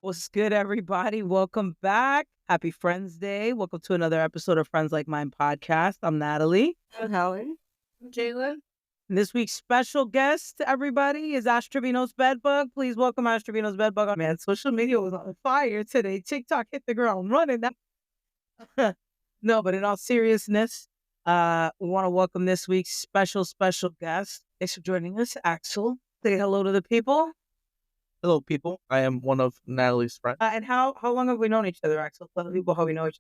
What's good, everybody? Welcome back. Happy Friends Day. Welcome to another episode of Friends Like Mine podcast. I'm Natalie. I'm Helen. Jailyn. And this week's special guest, everybody, is Ash Trevino's Bedbug. Please welcome Ash Trevino's Bedbug. Man, social media was on fire today. TikTok hit the ground running. No, but in all seriousness, we want to welcome this week's special guest. Thanks for joining us, Axel. Say hello to the people. Hello, people. I am one of Natalie's friends. And how long have we known each other, Axel? Tell the people how we know each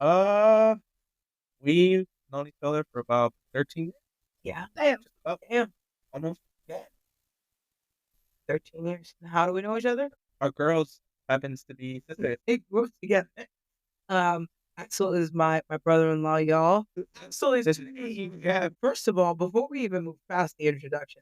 other. We've known each other for about 13 years. Yeah. Damn. Almost. Yeah. 13 years. How do we know each other? Our girls happens to be sisters. It grew up together. Axel is my brother-in-law, y'all. Axel is, yeah. First of all, before we even move past the introduction,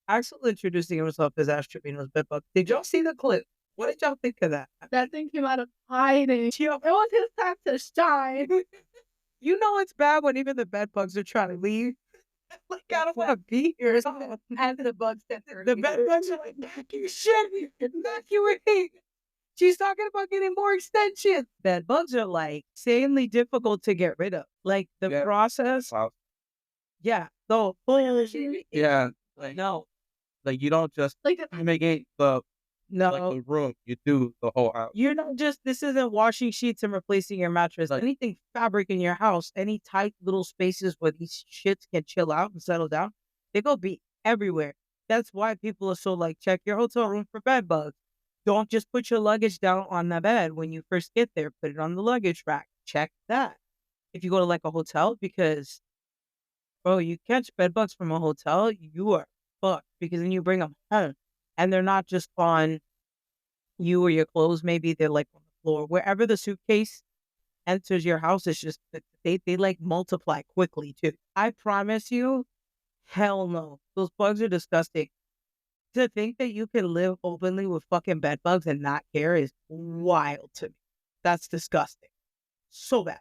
Axel introducing himself as Ash Trevino's Bedbug. Did y'all see the clip? What did y'all think of that? That thing came out of hiding. It was his time to shine. You know it's bad when even the bedbugs are trying to leave. Like, I don't want to be here. And the bugs that The bedbugs are like, you shit, evacuate. She's talking about getting more extensions. Bedbugs are like insanely difficult to get rid of. Like the process. Wow. Yeah. So, Yeah. no. Like, you don't just like fumigate the room. You do the whole house. You're not just, this isn't washing sheets and replacing your mattress. Like, anything fabric in your house, any tight little spaces where these shits can chill out and settle down, they go be everywhere. That's why people are so like, check your hotel room for bed bugs. Don't just put your luggage down on the bed when you first get there. Put it on the luggage rack. Check that. If you go to like a hotel, because, bro, you catch bed bugs from a hotel, you are fucked, because then you bring them home and they're not just on you or your clothes. Maybe they're like on the floor. Wherever the suitcase enters your house, it's just, they like multiply quickly too. I promise you, hell no. Those bugs are disgusting. To think that you can live openly with fucking bed bugs and not care is wild to me. That's disgusting. So bad.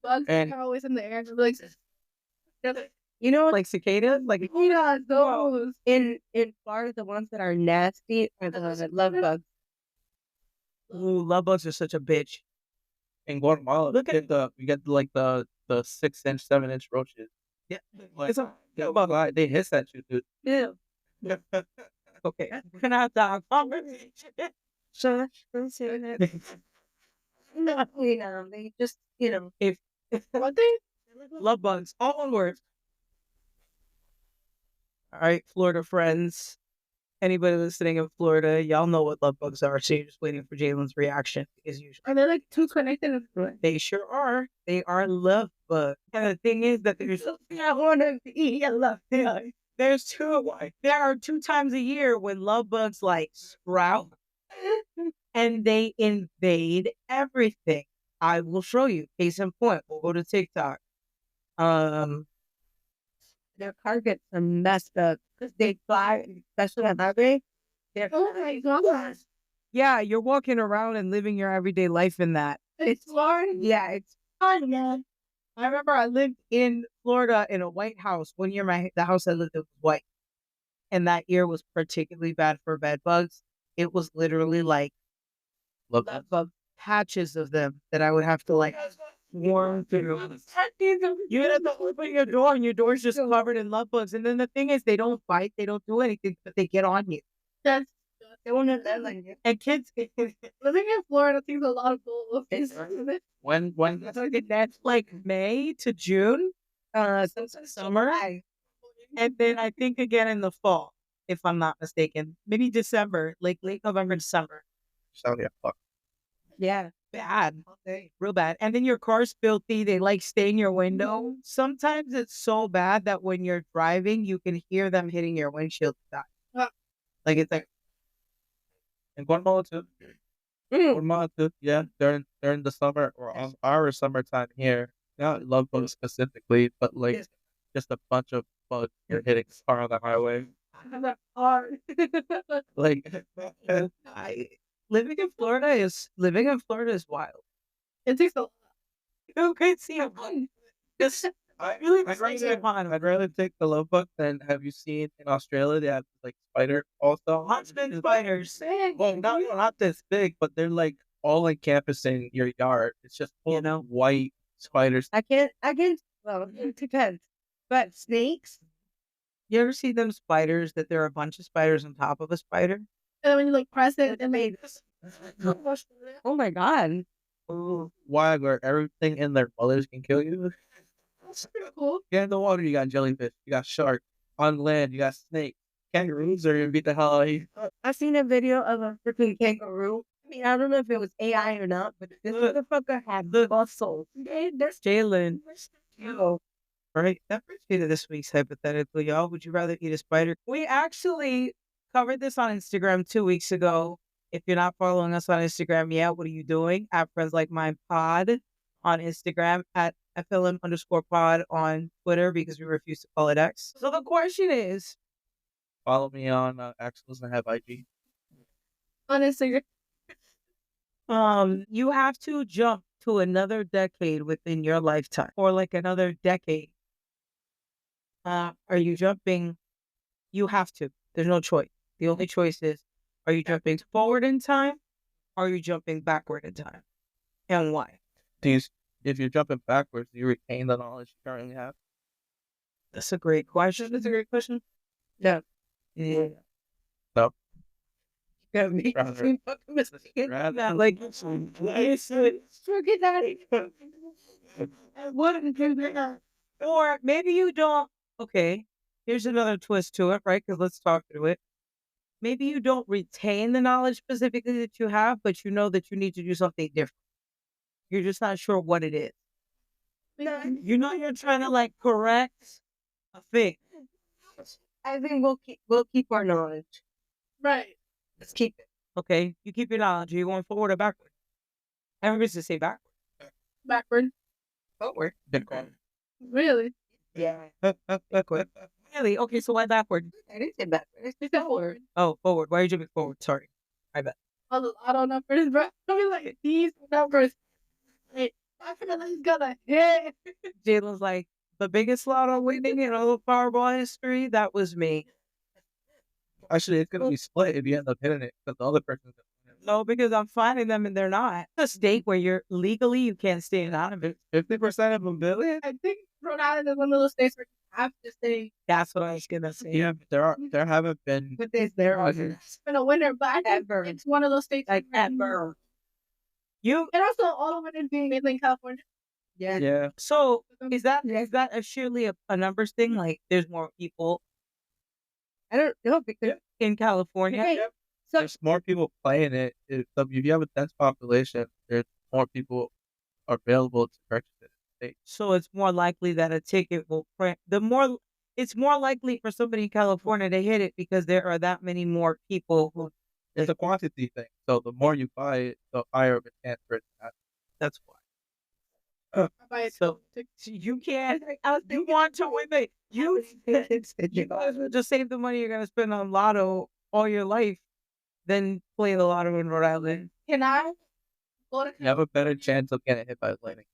bugs And- are always in the air. They're like, You know, like cicadas? Like, yeah, those. In Florida, the ones that are nasty are the love bugs. ooh, love bugs are such a bitch. In Guatemala, Look at we get like the 6-inch, 7-inch roaches. Yeah. Like, they hiss at you, dude. Yeah. Okay. Can I have that conversation? So no, they just, If What they? love bugs, all one word. All right, Florida friends. Anybody listening in Florida, y'all know what love bugs are. So you're just waiting for Jailyn's reaction, as usual. Are they like too connected? They sure are. They are love bugs. And the thing is that there's I want to be a love bug. There are 2 times a year when love bugs like sprout and they invade everything. I will show you. Case in point, we'll go to TikTok. their carpets are messed up because they fly, especially on highway. Oh my gosh. Yeah, you're walking around and living your everyday life in that. It's fun. Yeah, it's fun, man. I remember I lived in Florida in a white house. One year, the house I lived in was white. And that year was particularly bad for bed bugs. It was literally like Love bug patches of them that I would have to like warm through. You have to open your door and your door's just covered in love bugs. And then the thing is, they don't bite, they don't do anything, but they get on you. That's They want to live like it. And kids, living in Florida takes a lot of goals. When that's like May to June, summer. And then I think again in the fall, if I'm not mistaken. Maybe December, like late November, December. fuck. Yeah, bad. Real bad. And then your car's filthy. They like stain your window. Sometimes it's so bad that when you're driving, you can hear them hitting your windshield. Like it's like, In Guatemala too. Guatemala too. Yeah, during the summer or on our summertime here. Not love bugs specifically, but like just a bunch of bugs you're hitting car on the highway. Like living in Florida is wild. It takes a lot. You can see just I'd rather take the love bug than have you seen in Australia they have like spider also. Huntsman spiders. Well, not this big, but they're like all encompassing your yard. It's just full of white spiders. I can't, well, it depends. But snakes, You ever see them spiders that there are a bunch of spiders on top of a spider? And then when you like press it, and like, oh my God. Why? Where everything in their mothers can kill you. that's pretty cool. Yeah, in the water you got jellyfish, you got shark. On land you got snake. Kangaroos are gonna beat the hell out of you. I seen a video of a freaking kangaroo. I mean, I don't know if it was AI or not, but this motherfucker had the muscles. There's Jailyn. oh, Right. That brings me to this week's hypothetical, y'all. Would you rather eat a spider? We actually covered this on Instagram 2 weeks ago. If you're not following us on Instagram yet, what are you doing? At Friends Like Mine Pod on Instagram, at FLM_pod on Twitter, because we refuse to call it X. So the question is, Follow me on Axel doesn't have IG. Honestly, you have to jump to another decade within your lifetime, or like another decade. Are you jumping? You have to. There's no choice. The only choice is, are you jumping forward in time, or are you jumping backward in time? And why? If you're jumping backwards, do you retain the knowledge you currently have? That's a great question. That's a great question. no. Yeah. No. Got me. Rather- Yeah, Rather, like, Forget that. or maybe you don't. Okay, here's another twist to it, right? Because let's talk through it. Maybe you don't retain the knowledge specifically that you have, but you know that you need to do something different. You're just not sure what it is. You know you're trying to like correct a thing. I think we'll keep our knowledge. right. Let's keep it. Okay, you keep your knowledge. Are you going forward or backward? Everybody's to say backward. Backward. Forward. Really? Yeah. Backward. Really? Okay, so why backward? I didn't say backward. I said forward. Oh, forward. Why are you jumping forward? Sorry. I bet. A lot of numbers, bro. I mean, like these numbers. Hey, I feel like he's gonna hit. Jalen's like, the biggest lotto winning in all of Powerball history, that was me. Actually, it's gonna be split if you end up hitting it, because the other person's gonna win it. No, because I'm finding them and they're not. It's a state where you're legally, you can't stay anonymous. 50% of a billion? I think Rhode Island is one of those states where you have to stay. That's what I was going to say. Yeah, but there haven't been. But there are It's been a winner, but I think Ever. it's one of those states like where- ever. You, And also, all of it is being made in California. Yeah. Yeah, so is that a surely a numbers thing? Like there's more people I don't know because in California? okay, so there's more people playing it. If you have a dense population, there's more people available to purchase it. So it's more likely that a ticket will print. It's more likely for somebody in California to hit it because there are that many more people who. It's a quantity thing. So the more you buy it, the higher of a chance for it to happen. That's why. I buy it. So you can't. You want to win it. You guys will just save the money you're gonna spend on lotto all your life, than play the lotto in Rhode Island. Can I go to? You have a better chance of getting hit by lightning.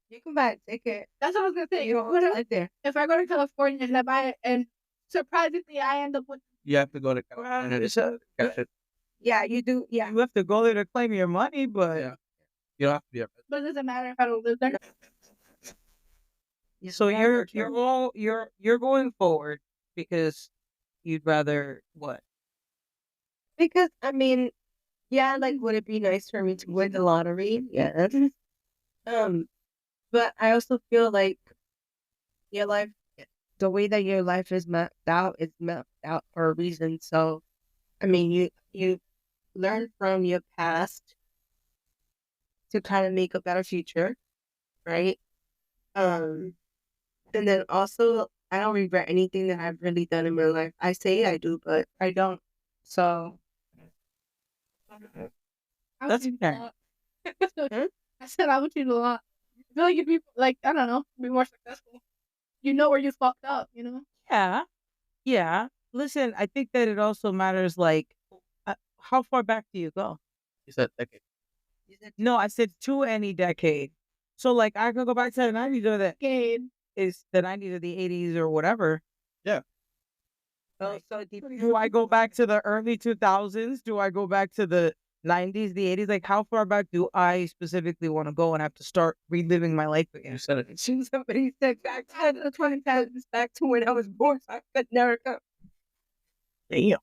you can buy a ticket. That's what I was gonna say. You don't put it there. If I go to California and I buy it, and surprisingly I end up with You have to go to California to catch it. Yeah, you do. Yeah. You have to go there to claim your money, but Yeah. You don't have to be a resident. but it doesn't matter if I don't live there. so you're going forward because you'd rather what? Because I mean, yeah, like would it be nice for me to win the lottery? Yes. But I also feel like your life, the way that your life is mapped out for a reason. So, I mean, you learn from your past to kind of make a better future, right? And then also, I don't regret anything that I've really done in my life. I say I do, but I don't. So, That's fair. I said I would choose a lot. I feel like you'd be like, I don't know, be more successful. You know where you fucked up, you know? Yeah. Listen, I think that it also matters. Like, how far back do you go? You said decade. No, I said to any decade. So, like, I could go back to the 90s or that. Decade. is the 90s or the 80s or whatever. Yeah. So do I go back to the early 2000s? Do I go back to the 90s, the 80s? Like, how far back do I specifically want to go and have to start reliving my life again? You said it. Somebody said back to the 2010s, back to when I was born. I could never go. Damn.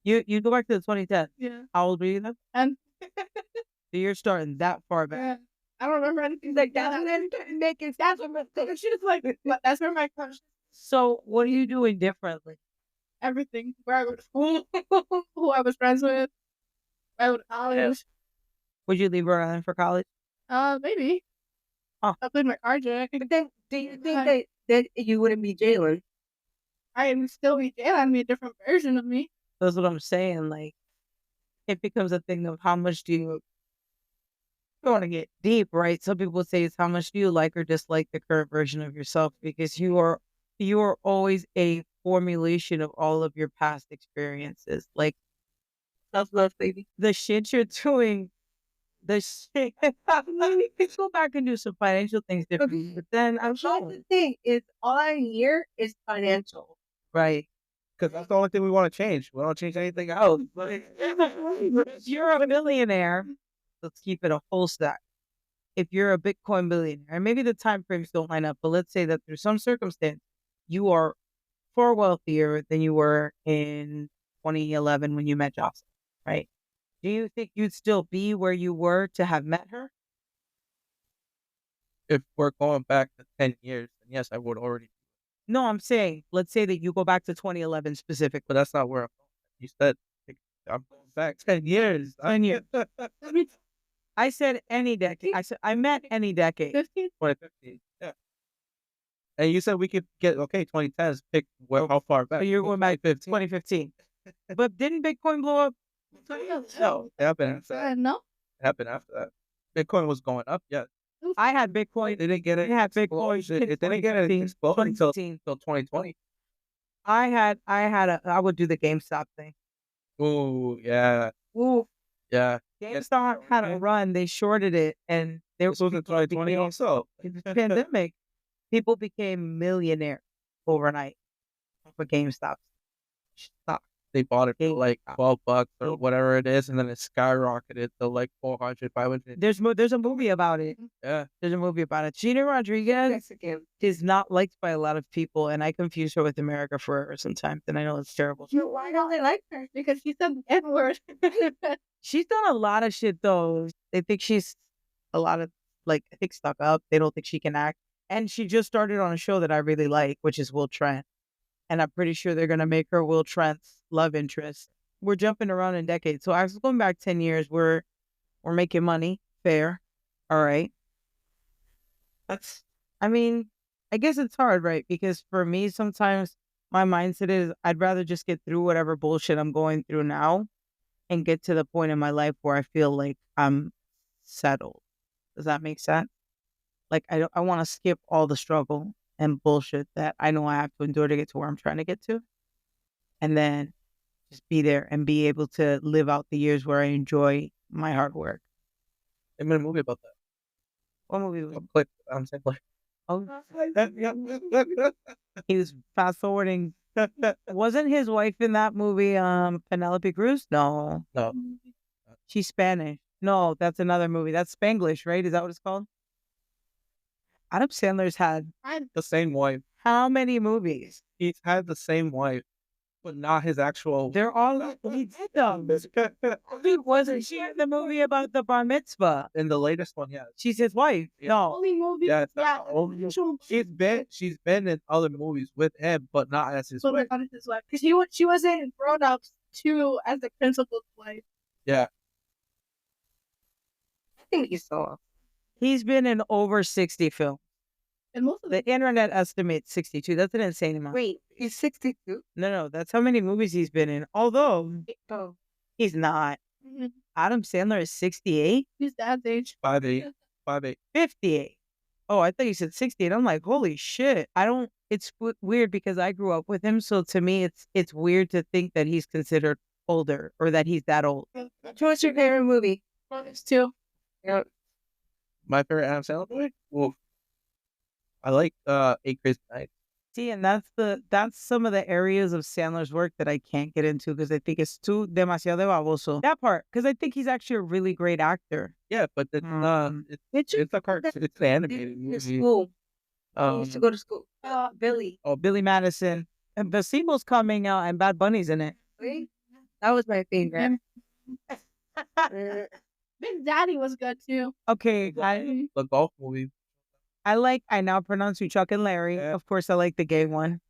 You go back to the 2010s. Yeah. How old were you then? And So you're starting that far back. yeah, I don't remember anything Like like that, that. and then making that's what She was like, that's where my crush. So what are you doing differently? Everything. Where I go to school, who I was friends with, where I went to college. Would you leave Rhode Island for college? Maybe. Huh. I played my RJ. But then, do you think that you wouldn't be Jailyn? I would still be Jailyn. I'd be a different version of me. That's what I'm saying. Like, it becomes a thing of how much do you want to get deep, right? Some people say it's how much do you like or dislike the current version of yourself, because you are always a formulation of all of your past experiences. Like, Self love, baby. the shit you're doing, the shit. You can go back and do some financial things differently, but then I'm That's sure, the thing is all I hear is financial. right? Because that's the only thing we want to change. We don't change anything else. If you're a millionaire, let's keep it a whole stack. If you're a Bitcoin billionaire, and maybe the time frames don't line up, but let's say that through some circumstance, you are far wealthier than you were in 2011 when you met Jocelyn, right? Do you think you'd still be where you were to have met her? If we're going back to 10 years, then yes, I would already. No, I'm saying, let's say that you go back to 2011 specifically. But that's not where I'm going. You said I'm going back 10 years. 10 years. I said any decade. I meant any decade. 15? 2015. Yeah. And you said we could get, 2010s, pick how far back. So you're going back to 2015. But didn't Bitcoin blow up? No, it happened after that. No. It happened after that. Bitcoin was going up, yeah. I had Bitcoin. It didn't get it. I had Bitcoin. It didn't get it exploded until 2020. I would do the GameStop thing. Ooh, yeah. Ooh, Yeah. GameStop had a run. They shorted it, and there This was in 2020 also. in the pandemic, people became millionaires overnight for GameStop stock. They bought it for like $12 or Yeah. whatever it is, and then it skyrocketed to like 400, 500. There's a movie about it. Yeah. There's a movie about it. Gina Rodriguez Mexican. is not liked by a lot of people, and I confuse her with America Ferrera sometimes, and I know it's terrible. Why don't they like her? Because she said the N word. She's done a lot of shit though. They think she's a lot of I think stuck up. They don't think she can act. And she just started on a show that I really like, which is Will Trent. And I'm pretty sure they're gonna make her Will Trent's love interest. We're jumping around in decades. So I was going back 10 years. We're making money. Fair. All right. I guess it's hard, right? Because for me, sometimes my mindset is I'd rather just get through whatever bullshit I'm going through now and get to the point in my life where I feel like I'm settled. Does that make sense? Like I want to skip all the struggle and bullshit that I know I have to endure to get to where I'm trying to get to, and then just be there and be able to live out the years where I enjoy my hard work. They made a movie about that. What movie was? Click. I'm saying like. Oh, he was fast forwarding. Wasn't his wife in that movie? Penelope Cruz? No, No. she's Spanish. No, that's another movie. That's Spanglish, right? Is that what it's called? Adam Sandler's had The same wife. how many movies? He's had the same wife, but not his actual. They're all he did them. Wasn't she in the movie about the bar mitzvah? In the latest one, yeah. She's his wife. Yeah. No, Only movie. Yeah, it's Yeah. not only. She's been in other movies with him, but not as his So wife. not his wife. Because she was in Grown Ups too as the principal's wife. Yeah. I think he's so. he's been in over 60 films. And most of The internet estimates 62. That's an insane amount. Wait, he's 62. No, that's how many movies he's been in. Although Oh, he's not. Mhm. Adam Sandler is 68, His dad's age. 5'8". 5'8". 58. Oh, I thought you said 68. I'm like, holy shit. It's weird because I grew up with him. So to me, it's weird to think that he's considered older or that he's that old. what's your favorite movie? Grown Ups too. My favorite Adam Sandler movie? Wolf. I like Eight Crazy Nights. See, and that's some of the areas of Sandler's work that I can't get into because I think it's too demasiado baboso. That part, because I think he's actually a really great actor. Yeah, but it's it's a cartoon. It's an animated movie. School. I used to go to school. Billy. Oh, Billy Madison. And Basimo's coming out and Bad Bunny's in it. Really? That was my favorite. Big Daddy was good too. Okay, The golf movie. I now pronounce you Chuck and Larry. Yeah. Of course, I like the gay one.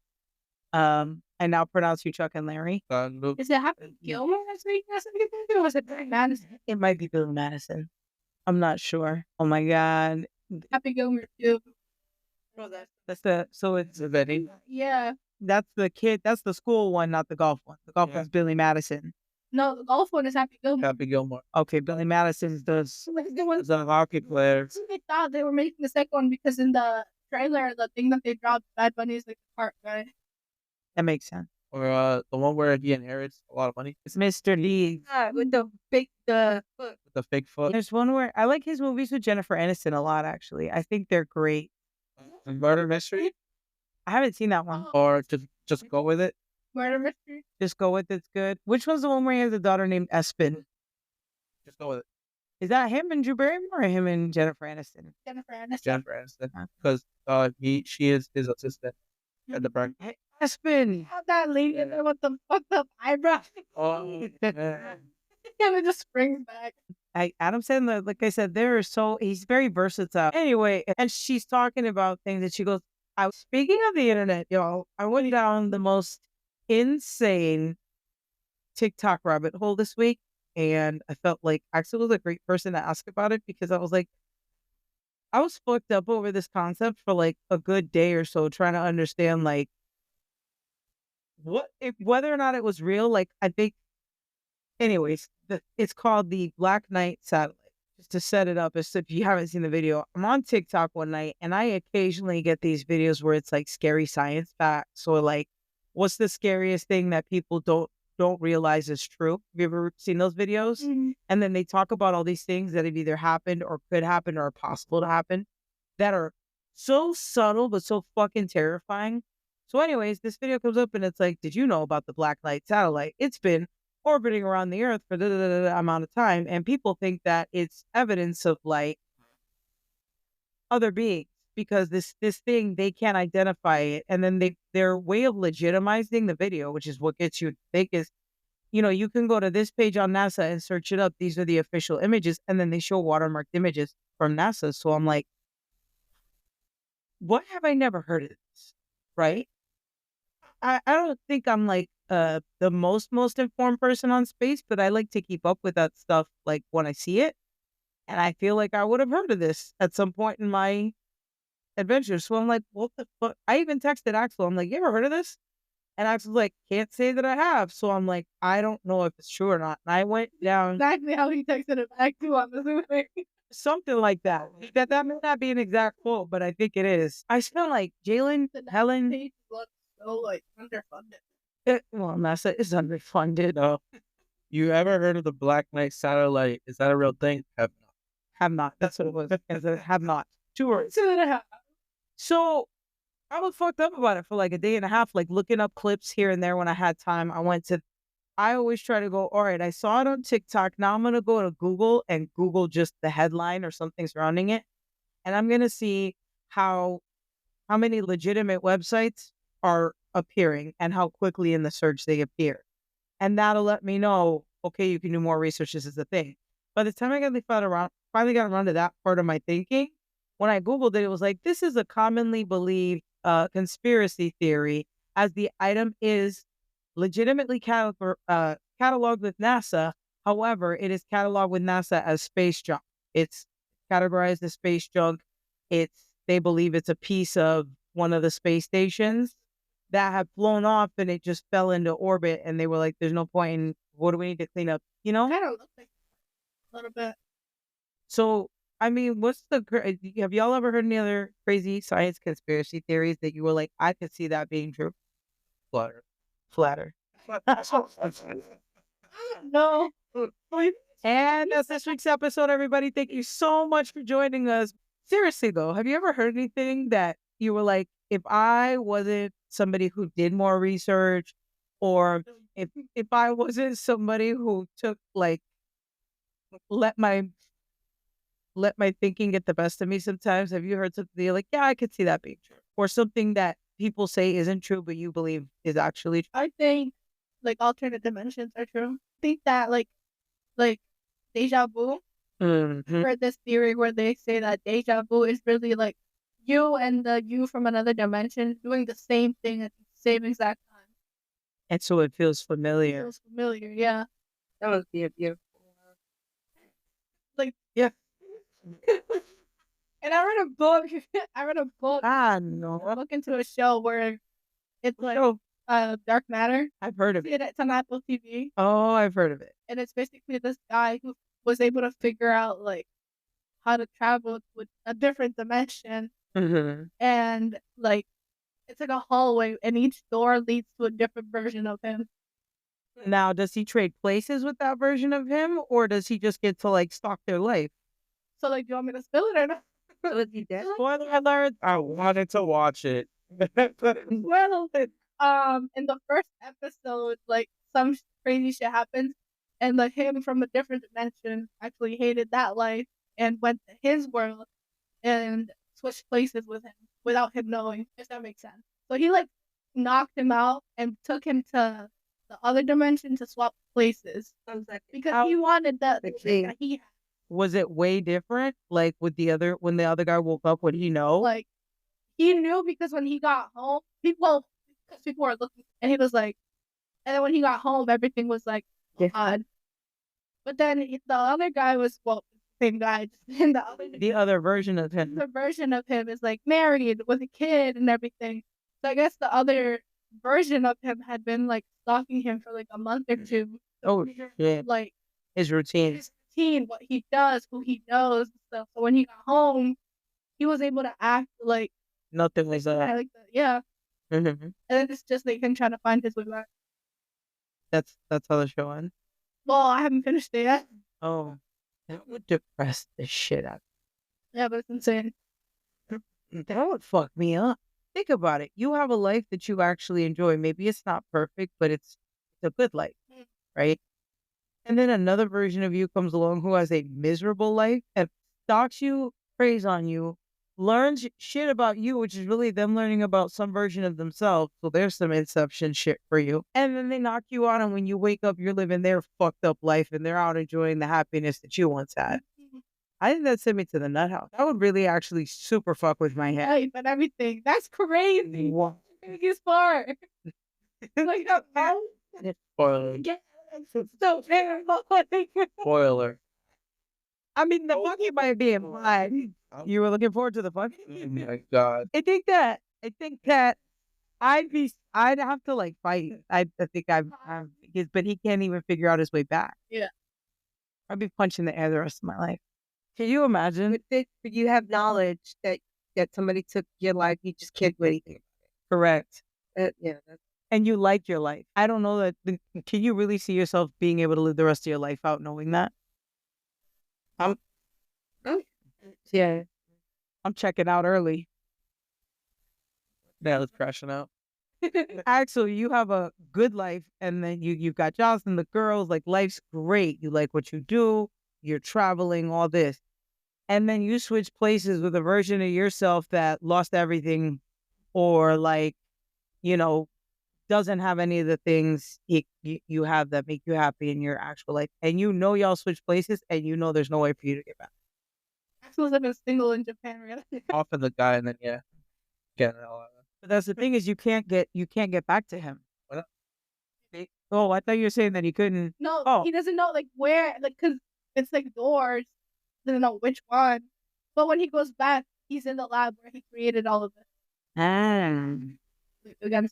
I now pronounce you Chuck and Larry. Is it Happy Gilmore? Or was it Billy Madison? It might be Billy Madison. I'm not sure. Oh my god. Happy Gilmore too. That's the so it's Betty. Yeah. that's the kid. That's the school one, not the golf one. The golf Yeah. one's Billy Madison. No, the golf one is Happy Gilmore. Happy Gilmore. Okay, Billy Madison's the It's a hockey player. They thought they were making the second one because in the trailer, the thing that they dropped, Bad Bunny is like the part guy. that makes sense. Or the one where he inherits a lot of money It's Mr. Lee. With the big foot. with the fake foot. There's one where I like his movies with Jennifer Aniston a lot. Actually, I think they're great. Murder mystery. I haven't seen that one. Or just go with it. Murder mystery. Just go with it's good. Which one's the one where he has a daughter named Espen? Just go with it. Is that him and Drew Barrymore or him and Jennifer Aniston? Jennifer Aniston. Jennifer Aniston. Because she is his assistant at the bank. Hey, Espen. How that lady in there with the fucked up eyebrows. Oh, yeah. And it just springs back. Adam Sandler, like I said, he's very versatile. Anyway, and she's talking about things and she goes, speaking of the internet, y'all, I went down the most insane TikTok rabbit hole this week. And I felt like Axel was a great person to ask about it because I was like, I was fucked up over this concept for like a good day or so, trying to understand like whether or not it was real. Like, I think, anyways, it's called the Black Knight satellite. Just to set it up, as if you haven't seen the video, I'm on TikTok one night and I occasionally get these videos where it's like scary science facts or like, what's the scariest thing that people don't realize is true? Have you ever seen those videos? Mm-hmm. And then they talk about all these things that have either happened or could happen or are possible to happen that are so subtle but so fucking terrifying. So anyways, this video comes up and it's like, did you know about the Black Knight satellite? It's been orbiting around the Earth for the amount of time, and people think that it's evidence of like other beings because this thing, they can't identify it, and then their way of legitimizing the video, which is what gets you to think, is you can go to this page on NASA and search it up. These are the official images, and then they show watermarked images from NASA. So I'm like, what have I never heard of this? Right? I don't think I'm like the most informed person on space, but I like to keep up with that stuff like when I see it. And I feel like I would have heard of this at some point in my adventure. So I'm like, what the fuck? I even texted Axel. I'm like, you ever heard of this? And Axel's like, can't say that I have. So I'm like, I don't know if it's true or not. And I went down Exactly how he texted it back to on the Zoom thing. something like that. That may not be an exact quote, but I think it is. I spent like Jailyn, Helen. Page looks so like underfunded. Well, NASA is underfunded. No. You ever heard of the Black Knight satellite? Is that a real thing? Have not. Have not. That's what it was. Have not. 2 words. Two and a half. So I was fucked up about it for like a day and a half, like looking up clips here and there when I had time. I always try to go, all right, I saw it on TikTok. Now I'm going to go to Google and Google just the headline or something surrounding it. And I'm going to see how many legitimate websites are appearing and how quickly in the search they appear. And that'll let me know, okay, you can do more research. This is the thing. By the time I finally got around to that part of my thinking, when I Googled it, it was like, this is a commonly believed conspiracy theory, as the item is legitimately cataloged with NASA. However, it is cataloged with NASA as space junk. It's categorized as space junk. They believe it's a piece of one of the space stations that have flown off and it just fell into orbit. And they were like, there's no point in, what do we need to clean up? Kind of looks like a little bit. So, I mean, have y'all ever heard any other crazy science conspiracy theories that you were like, I could see that being true? Flatter. No. And that's this week's episode, everybody. Thank you so much for joining us. Seriously, though, have you ever heard anything that, you were like, if I wasn't somebody who did more research, or if I wasn't somebody who took like let my thinking get the best of me sometimes. Have you heard something you're like, yeah, I could see that being true, or something that people say isn't true but you believe is actually true? I think like alternate dimensions are true. I think that like deja vu. Mhm. Heard this theory where they say that deja vu is really like you and the you from another dimension doing the same thing at the same exact time. And so it feels It familiar. feels familiar, yeah. That must be a beautiful. Like Yeah. And I read a book. I read a book. No. Look into a show where it's like Oh, dark matter. I've heard of it. It's on Apple TV, Oh, I've heard of it. and it's basically this guy who was able to figure out like how to travel with a different dimension, Mhm. and like it's like a hallway, and each door leads to a different version of him. Now, does he trade places with that version of him, or does he just get to like stalk their life? So like, do you want me to spill it or not? Was he dead? Spoiler alert! I wanted to watch it. Well, in the first episode, like some crazy shit happens, and like him from a different dimension actually hated that life and went to his world and switched places with him without him knowing, if that makes sense. So he like knocked him out and took him to the other dimension to swap places because he wanted that Okay. that he had. Was it way different? Like with the other, when the other guy woke up, would he know? Like he knew because when he got home, because people were looking, and he was like, and then when he got home, everything was like odd. But then the other guy was same guy, and The other version of him. the version of him is like married with a kid and everything. So I guess the other version of him had been like stalking him for like a month or two. Oh shit! Like His routine. his routine, what he does, who he knows, and stuff. So when he got home, he was able to act like Nothing was that. like that. Yeah. Mhm. And then it's just like him trying to find his way back. That's how the show ends. Well, I haven't finished it yet. Oh, that would depress the shit out. Yeah, but it's insane. That would fuck me up. Think about it. You have a life that you actually enjoy. Maybe it's not perfect, but it's a good life, Mm. right? And then another version of you comes along who has a miserable life and stalks you, preys on you, learns shit about you, which is really them learning about some version of themselves. So there's some inception shit for you. And then they knock you out, and when you wake up, you're living their fucked up life, and they're out enjoying the happiness that you once had. I think that sent me to the nut house. That would really actually super fuck with my head. Right, but everything. That's crazy. Biggest part. Like Spoiler. so terrible. Spoiler. I mean, the fucking might be implied. You were looking forward to the fucking? Oh my god. I think that I'd have to like fight. I think but he can't even figure out his way back. Yeah. I'd be punching the air the rest of my life. Can you imagine? But you have knowledge that somebody took your life, you just can't do anything. Correct. Yeah. And you like your life. I don't know that. Can you really see yourself being able to live the rest of your life out knowing that? Yeah. I'm checking out early. Yeah, it's crashing out. Axel, you have a good life, and then you've got Jocelyn, the girls, like life's great. You like what you do, you're traveling, all this. And then you switch places with a version of yourself that lost everything, or like, doesn't have any of the things you have that make you happy in your actual life. And y'all switch places, and there's no way for you to get back. Axel's living single in Japan, really. Off of the guy, and then get it all out. But that's the thing is you can't get back to him. What? Oh, I thought you were saying that he couldn't. No, Oh. he doesn't know like where, like, cause it's like doors. Doesn't know which one. But when he goes back, he's in the lab where he created all of it. Again,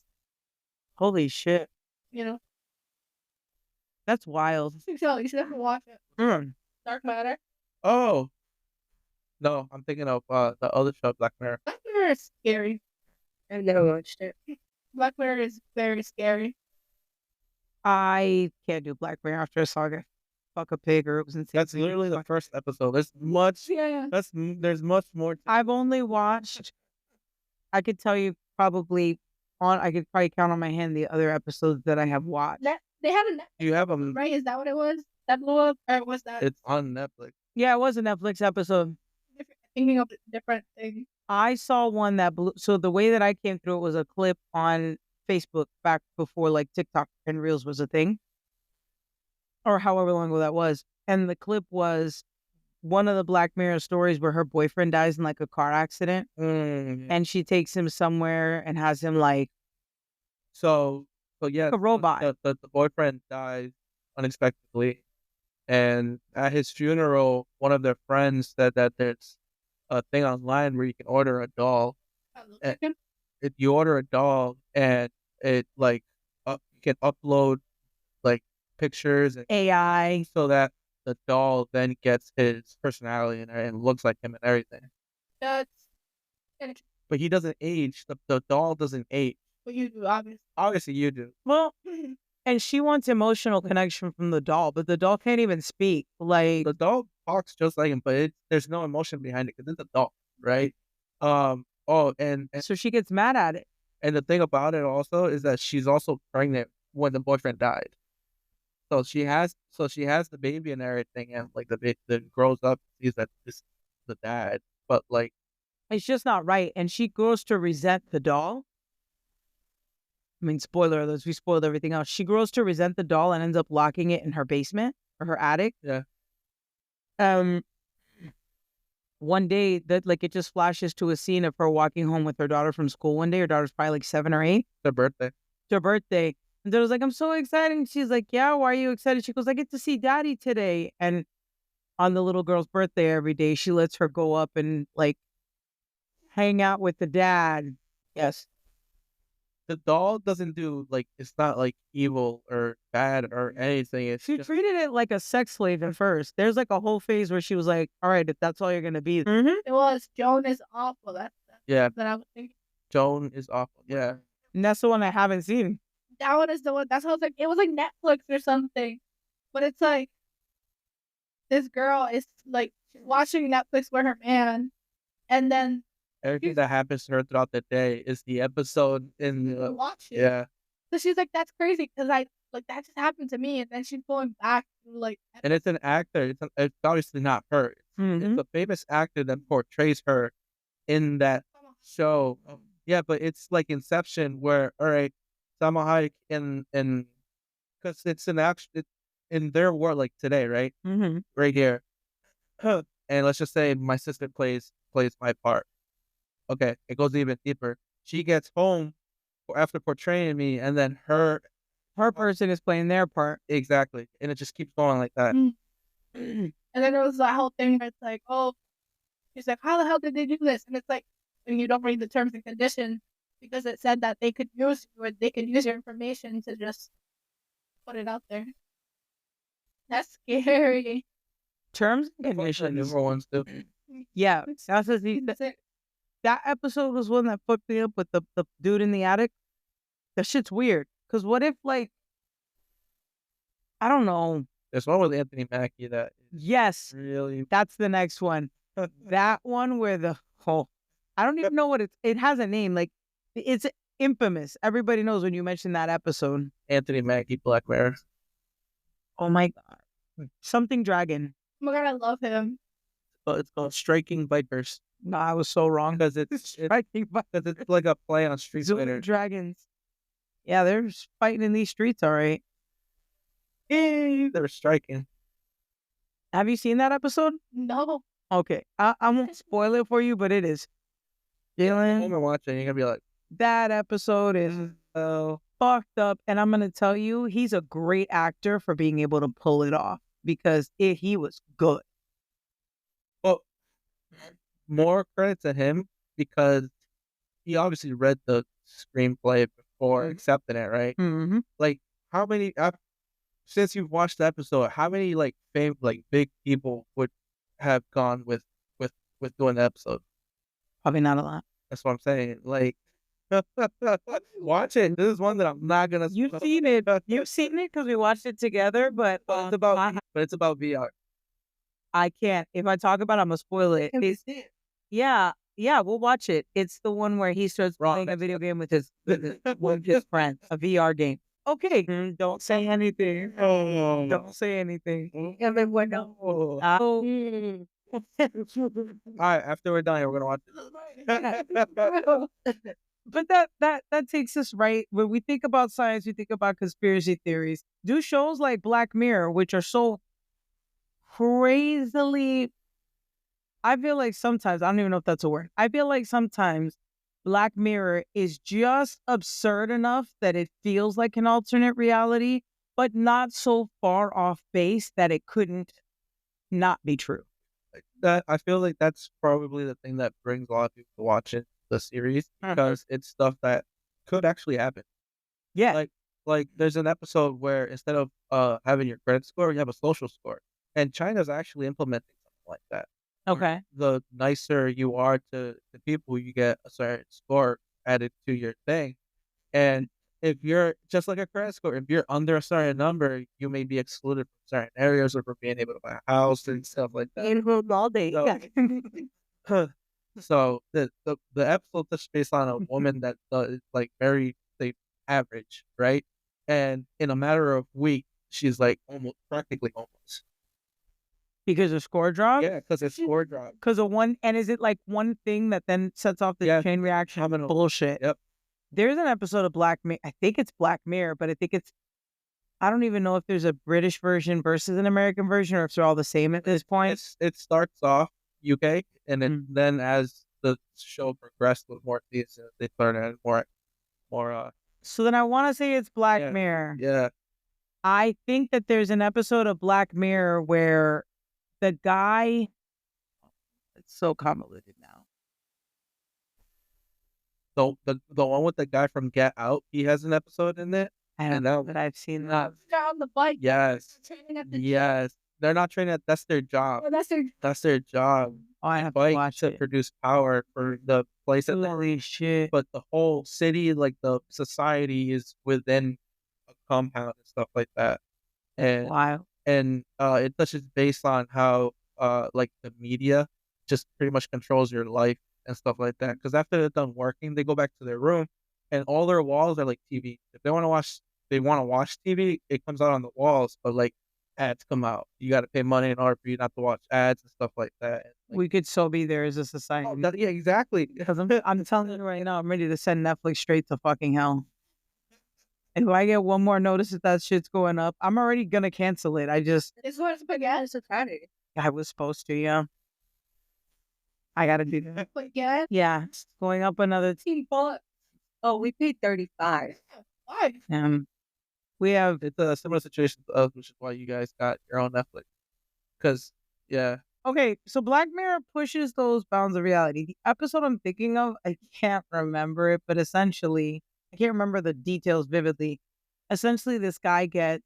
Holy shit. That's wild. So you should have to watch it. Mm. Dark Matter. Oh. No, I'm thinking of the other show, Black Mirror. Black Mirror is scary. I've never watched it. Black Mirror is very scary. I can't do Black Mirror after I saw it. Fuck a pig, or it was insane. That's literally the first episode. There's much. Yeah. There's much more. I've only watched I could tell you I could probably count on my hand the other episodes that I have watched. They had a Netflix, You have them. right? Is that what it was? That blew up, or was that It's on Netflix. Yeah, it was a Netflix episode. thinking of different things? I saw one that blew. So the way that I came through it was a clip on Facebook back before like TikTok and Reels was a thing, or however long ago that was. And the clip was one of the Black Mirror stories where her boyfriend dies in like a car accident, and she takes him somewhere and has him like So yeah, a robot. The boyfriend dies unexpectedly, and at his funeral, one of their friends said that there's a thing online where you can order a doll. If you order a doll and it like you can upload like pictures and AI. so that the doll then gets his personality and looks like him and everything. That's But he doesn't age. The doll doesn't age. what you do, obviously. Obviously, you do. Well, and she wants emotional connection from the doll, but the doll can't even speak. Like The doll talks just like him, but there's no emotion behind it because it's a doll, right? Oh, and so she gets mad at it. And the thing about it also is that she's also pregnant when the boyfriend died. So she has the baby and everything, and like the baby grows up, sees that this is the dad, but like It's just not right. And she grows to resent the doll. I mean, spoiler alerts, we spoiled everything else. She grows to resent the doll and ends up locking it in her basement or her attic. Yeah. One day that like it just flashes to a scene of her walking home with her daughter from school one day. Her daughter's probably like 7 or 8. Their birthday. It's her birthday. And I was like, I'm so excited. And she's like, yeah, why are you excited? She goes, I get to see daddy today. And on the little girl's birthday every day, she lets her go up and like hang out with the dad. Yes. The doll doesn't do like it's not like evil or bad or anything. It's She just, treated it like a sex slave at first. There's like a whole phase where she was like, all right, if that's all you're going to be. It was Joan is awful. That's yeah. that I was thinking. Joan is awful. Yeah. And that's the one I haven't seen. That one is the one. That's how I was like. It was like Netflix or something, but it's like this girl is like watching Netflix with her man, and then Everything that happens to her throughout the day is the episode in the watch it. yeah. So she's like, "That's crazy," because I like that just happened to me, and then she's going back to like. And it's an actor. It's obviously not her. It's a famous actor that portrays her in that show. Yeah, but it's like Inception, where all right, Salma Hayek in because it's an action in their world like today, right? Right here, and let's just say my sister plays my part. Okay, it goes even deeper. She gets home after portraying me, and then her person is playing their part. exactly, and it just keeps going like that. And then there was that whole thing where it's like, oh, she's like, how the hell did they do this? And it's like, when you don't read the terms and conditions, because it said that they could use your information to just put it out there. That's scary. Terms and conditions. Newer ones do. Yeah, that episode was one that fucked me up with the dude in the attic. That shit's weird. Because what if, like, I don't know. There's one with Anthony Mackie that Yes, really. that's the next one. That one where I don't even know what it has a name. Like, it's infamous. Everybody knows when you mention that episode. Anthony Mackie, Black Mirror. Oh my God. Something Dragon. Oh my God, I love him. It's called Striking Vipers. No, I was so wrong. Because it's Striking Vipers. it's like a play on Street Fighter. Dragons. Yeah, they're fighting in these streets, all right. They're striking. Have you seen that episode? No. Okay, I won't spoil it for you, but it is. When Jailyn, you're watching, you're gonna be like, that episode is fucked up, and I'm gonna tell you, he's a great actor for being able to pull it off because he was good. well, more credit to him because he obviously read the screenplay before accepting it, right? Mm-hmm. Like, how many? Since you've watched the episode, how many like big people would have gone with doing the episode? Probably not a lot. That's what I'm saying. Like, watch it. This is one that I'm not gonna. You've seen it. You've seen it because we watched it together, but But it's about VR. I can't. If I talk about it, I'm gonna spoil it. Yeah, Yeah, we'll watch it. It's the one where he starts playing a video game with his friends, a VR game. Okay, don't say anything. Oh. Don't say anything. Everyone knows. Oh. All right, after we're done, we're gonna watch it. But that takes us right when we think about science, we think about conspiracy theories. Do shows like Black Mirror, which are so crazily, I feel like sometimes, I don't even know if that's a word. I feel like sometimes Black Mirror is just absurd enough that it feels like an alternate reality, but not so far off base that it couldn't not be true. That I feel like that's probably the thing that brings a lot of people to watch it, the series, because it's stuff that could actually happen. Yeah. Like there's an episode where instead of having your credit score, you have a social score, and China's actually implementing something like that. Okay. The nicer you are to the people, you get a certain score added to your thing, and if you're just like a credit score, if you're under a certain number, you may be excluded from certain areas or from being able to buy a house and stuff like that. In home all day. So- Yeah. So the episode touched based on a woman that is like very average, right? And in a matter of weeks, she's like almost practically homeless. Because of score drop? Yeah, because it's score drop. Because of one, and is it like one thing that then sets off the Yeah. chain reaction? Domino. Bullshit. Yep. There's an episode of Black Mirror. I think it's Black Mirror, but I don't even know if there's a British version versus an American version or if they're all the same at this point. It starts off UK, and then as the show progressed with more seasons, they started adding more. So then I want to say it's Black Yeah. Mirror. Yeah, I think that there's an episode of Black Mirror where the guy, it's so convoluted now. the one with the guy from Get Out, he has an episode in it. I don't And know that- that I've seen that. They're on the bike. Yes, Training at the gym. yes, they're not training. That's their job. Oh, that's their That's their job. Oh, I have to Bike watch to it. produce power for the place that they're Holy shit. but the whole city, like the society, is within a compound and stuff like that. And Wow. it touches based on how like the media just pretty much controls your life and stuff like that. Because after they're done working, they go back to their room, and all their walls are like TV. If they want to watch TV, it comes out on the walls, but like ads come out. You got to pay money in order for you not to watch ads and stuff like that. And, like, We could so be there as a society. yeah, exactly. Because I'm telling you right now, I'm ready to send Netflix straight to fucking hell. And if I get one more notice that shit's going up, I'm already gonna cancel it. It's what it's again. It's a Saturday. I was supposed to, yeah. I gotta do that. Again. Yeah, it's going up another. $10. Oh, we paid 35. Why? We have It's a similar situation to us, which is why you guys got your own Netflix. Because yeah, okay. So Black Mirror pushes those bounds of reality. The episode I'm thinking of, I can't remember it, but essentially, I can't remember the details vividly. Essentially, this guy gets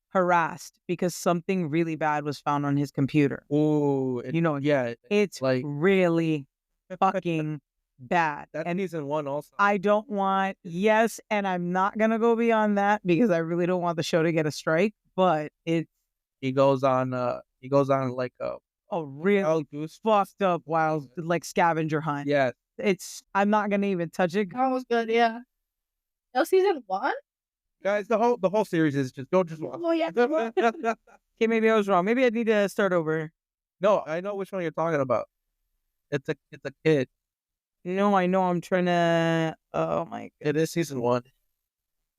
harassed because something really bad was found on his computer. ooh, You know, yeah, It's like really fucking bad. that And season one also. I don't want, yes, and I'm not going to go beyond that because I really don't want the show to get a strike, but it's he goes on like a real wild goose. fucked up wild, like scavenger hunt. Yeah, I'm not going to even touch it. That was good. Yeah. No, season 1. guys, the whole series is just don't just watch. Oh yeah. Okay, maybe I was wrong. Maybe I need to start over. No, I know which one you're talking about. It's a kid. No, I know I'm trying to, oh my, It is season one.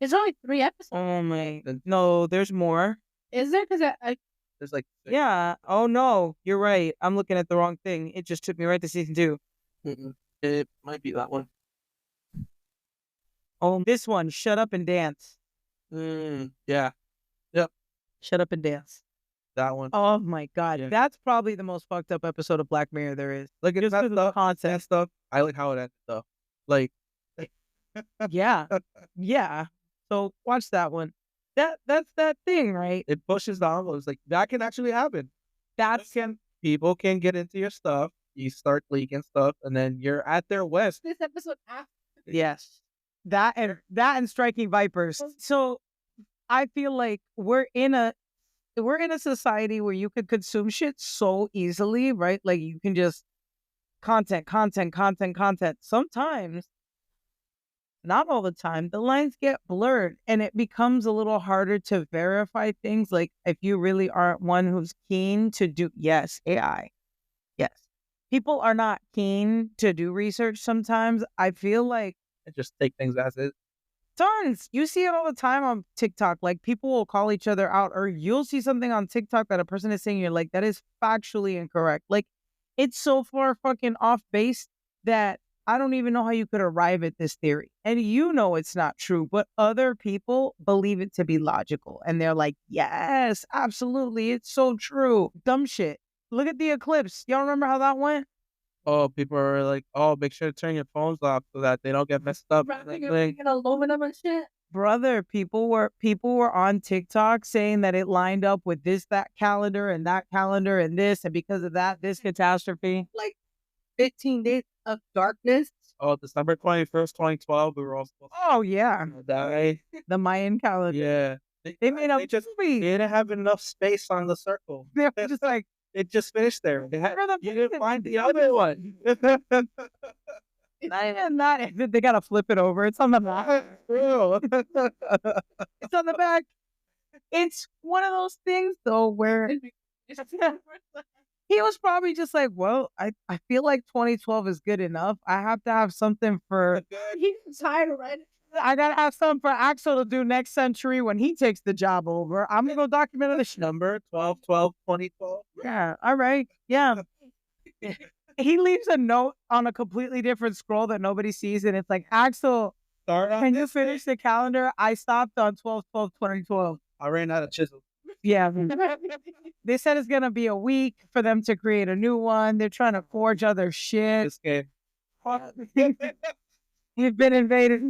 It's only 3 episodes. oh my, Then- no, there's more. Is there? Because I There's like 6. Yeah. Oh no, you're right. I'm looking at the wrong thing. It just took me right to season 2. Mm-mm. It might be that one. Oh, this one, Shut Up and Dance. Yeah, Shut Up and Dance. that one. Oh my god, Yeah. that's probably the most fucked up episode of Black Mirror there is. Like it's Just that 'cause of the stuff. That concept. stuff. I like how it ended though. Like Yeah, yeah. So watch that one. That's that thing, right? it pushes the envelope. It's like that can actually happen. That's People can get into your stuff. You start leaking stuff, and then you're at their west. this episode after. yes. That and striking vipers. So I feel like we're in a we're in a society where you could consume shit so easily, right? Like you can just content. Sometimes, not all the time, the lines get blurred and it becomes a little harder to verify things. Like if you really aren't one who's keen to do, yes, AI. Yes. People are not keen to do research sometimes. I feel like And just take things as is. tons. You see it all the time on TikTok. Like people will call each other out, or you'll see something on TikTok that a person is saying, you're like, that is factually incorrect. Like it's so far fucking off base that I don't even know how you could arrive at this theory. And you know it's not true, but other people believe it to be logical. And they're like, yes, absolutely. It's so true. Dumb shit. Look at the eclipse. Y'all remember how that went? Oh, people are like, oh, make sure to turn your phones off so that they don't get messed up. Wrapping everything in aluminum and shit. Brother, people were on TikTok saying that it lined up with that calendar and this, and because of that, this catastrophe. Like 15 days of darkness. Oh, December 21st, 2012, we were all supposed Oh yeah, to die. the Mayan calendar. Yeah. They made a They just movie. they didn't have enough space on the circle. They were just like, It just finished there. the You didn't find the other one. not even that. They gotta flip it over. It's on the back. True. It's on the back. It's one of those things though where he was probably just like, well, I feel like 2012 is good enough. I have to have something for. He's tired already. I gotta have something for Axel to do next century when he takes the job over. I'm gonna go document this shit. Number 12, 12, 2012. Yeah. All right. Yeah. He leaves a note on a completely different scroll that nobody sees, and it's like, Axel, Start on can you this finish day. the calendar? I stopped on 12/12/2012. I ran out of chisels. Yeah. They said it's gonna be a week for them to create a new one. They're trying to forge other shit. This game. You've been invaded.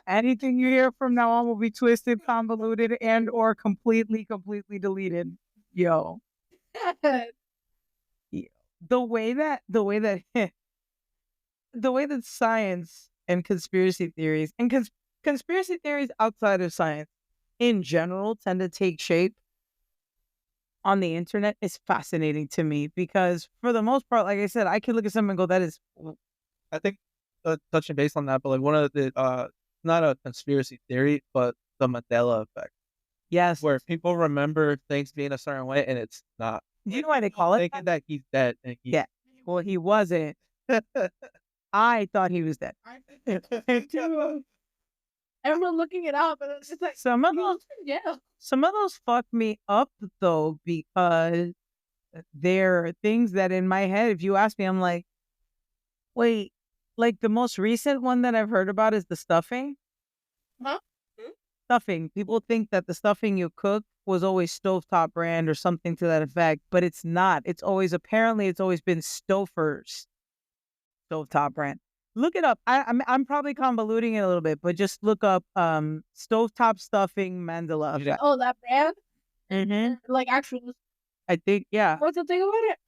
Anything you hear from now on will be twisted, convoluted, and or completely deleted. Yo. The way that the way that science and conspiracy theories and conspiracy theories outside of science in general tend to take shape on the internet is fascinating to me because for the most part, like I said, I could look at something and go, that is I think touching base on that, but like one of the not a conspiracy theory, but the Mandela effect, yes. where people remember things being a certain way and it's not. Do you know why they call it Thinking that he's dead and he's Yeah. Well, he wasn't. I thought he was dead. Everyone looking it up, and it's just like Some of those fuck me up though because they're things that in my head, if you ask me, I'm like, wait, like the most recent one that I've heard about is the stuffing. Huh? Stuffing. People think that the stuffing you cook was always stovetop brand or something to that effect, but it's not. It's always been Stouffer's stovetop brand. Look it up. I'm probably convoluting it a little bit, but just look up stovetop stuffing Mandela effect. oh, that brand, Mm-hmm. like actually, I think what's the thing about it?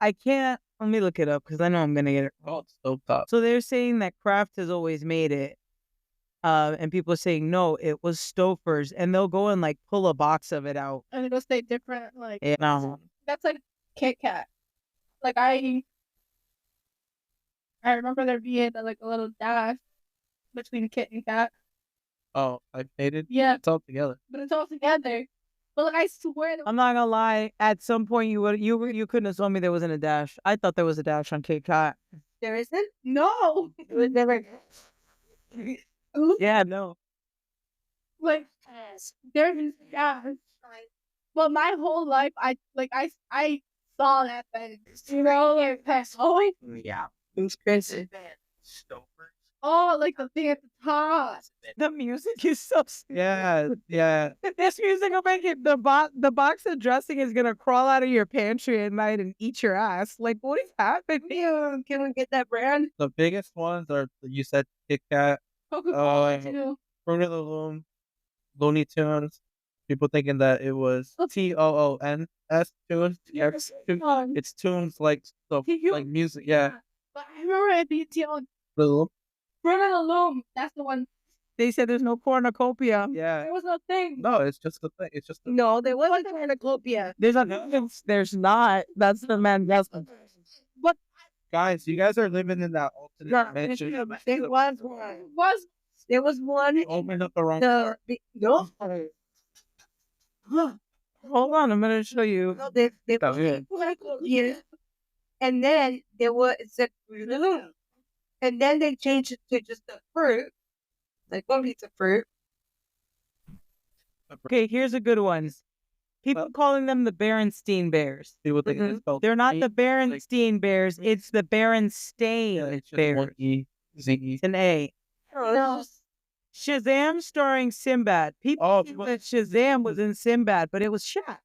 I can't. Let me look it up because I know I'm gonna get it. oh, it's stovetop. So they're saying that Kraft has always made it, and people are saying no, it was Stouffer's, and they'll go and like pull a box of it out. And it'll stay different. Like No, that's like Kit Kat. Like I remember there being like a little dash between Kit and Kat. Oh, I hated. Yeah, It's all together. but it's all together. But like I swear, I'm not gonna lie. At some point, you couldn't have told me there wasn't a dash. I thought there was a dash on Kit Kat. There isn't? no, It was never. Yeah, no. like there's dash. But my whole life, I saw that thing. You know, like oh, Yeah. It's crazy. oh, like the thing at the top. The music is so. Yeah, yeah. This music will make it. The box of dressing is gonna crawl out of your pantry at night and eat your ass. Like, what is happening? Yeah, can we get that brand? The biggest ones are you said Kit Kat, Coca-Cola Oh, too. Fruit of the Loom, Looney Tunes. People thinking that it was TOONS tunes. Yes, it's tunes like like music. Yeah, But I remember it being on Fruit of the Loom. Fruit of the Loom. That's the one. They said there's no cornucopia. Yeah. There was no thing. No, it's just the thing. It's just the No, there wasn't cornucopia. There's not. That's the man. That's But guys. You guys are living in that alternate dimension. There was one. was There was one. You opened up the wrong The door. no. Hold on, I'm gonna show you. No, there That's was it. cornucopia. And then there was it said and then they changed it to just a fruit. Like what piece of fruit? Okay, here's a good one. People calling them the Berenstein Bears. People think it's spelled They're not E, the Berenstein Bears. It's the Berenstain Yeah, it's just Bears. one E. Z-E. It's an A. No. Shazam starring Sinbad. People Oh, think that Shazam was in Sinbad, but it was Shaq.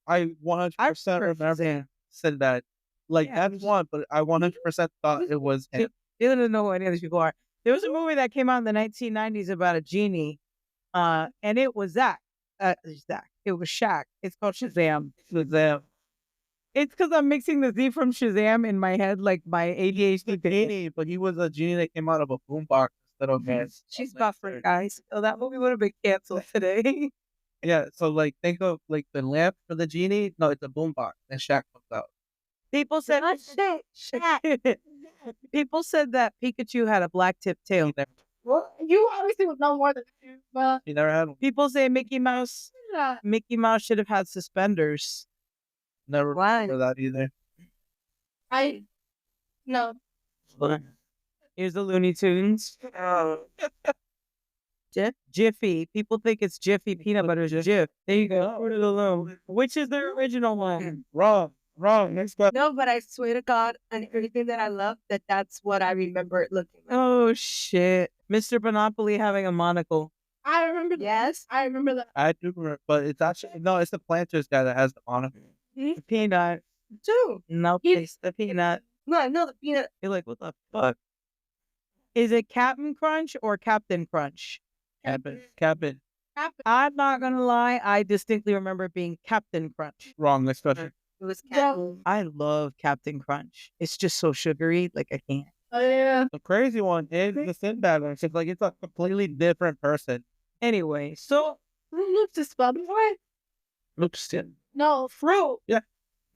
I 100% remember Shazam. said that. Like, Yeah. that's one, but I 100% thought it was him. You don't know who any of these people are. There was a movie that came out in the 1990s about a genie, and it was Zach. Zach. It was Shaq. It's called Shazam. Shazam. It's because I'm mixing the Z from Shazam in my head, like my ADHD. Genie, but he was a genie that came out of a boombox instead of his. She's buffering, guys. So that movie would have been canceled today. Yeah, so like think of like the lamp for the genie. No, it's a boombox, and Shaq comes out. People said People said that Pikachu had a black tip tail. well, you obviously would know more than you, but He never had one. People say Mickey Mouse should have had suspenders. Never Why? remember that either. I no. Here's the Looney Tunes. Jiffy. People think it's Jiffy peanut butter. It's Jif. There you go. Fruit of the Loom. Which is the original one? Wrong. Next question. No, but I swear to God, and everything that I love, that's what I remember it looking like. Oh shit. Mr. Monopoly having a monocle. I remember Yes. I remember that. I do remember, but it's actually no. It's the Planters guy that has the monitor. The peanut. Too. Nope, it's the peanut. No, I know the peanut. You're like, what the fuck? Is it Captain Crunch or Captain Crunch? Captain. I'm not gonna lie, I distinctly remember it being Captain Crunch. Wrong. Next question. It was Yeah. cat. I love Captain Crunch. It's just so sugary, like I can't. Oh yeah. The crazy one is the Sinbad one. It's like it's a completely different person. Anyway, so Loops is spelled what? Looks in. No, fruit. Yeah.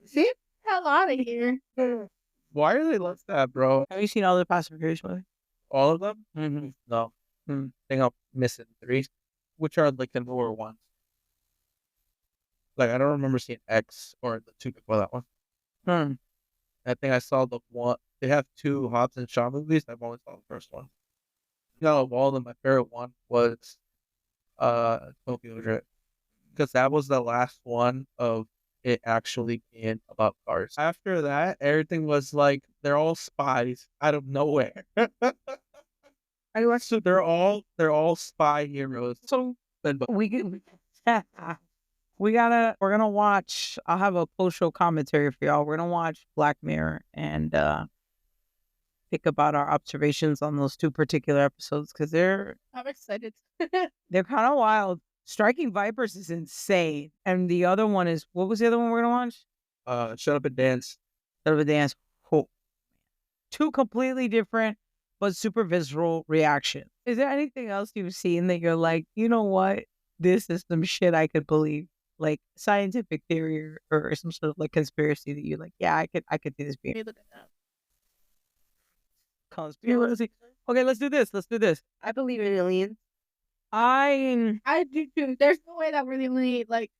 See? Hell out of here. Why are they like that, bro? have you seen all the Fast and Furious movies? All of them? Mm-hmm. No. I think I'm missing 3. Which are like the newer ones? Like I don't remember seeing X or the 2 before that one. I think I saw the one. They have 2 Hobbs and Shaw movies. I've only saw the first one. Out of all of them, my favorite one was Tokyo Drift, because that was the last one of it actually being about cars. After that, everything was like they're all spies out of nowhere. I watched So they're all spy heroes. so And we can we're gonna watch. I'll have a post-show commentary for y'all. We're gonna watch Black Mirror and think about our observations on those 2 particular episodes because they're I'm excited. kind of wild. Striking Vipers is insane, and the other one is what was the other one we're gonna watch? Shut Up and Dance. Out of a Dance. Cool. 2 completely different but super visceral reactions. Is there anything else you've seen that you're like, you know what? This is some shit I could believe, like scientific theory or some sort of like conspiracy that you're like, yeah, I could see this being Let me look at that. conspiracy. Okay, let's do this. I believe in aliens. I do too. There's no way that we're the only like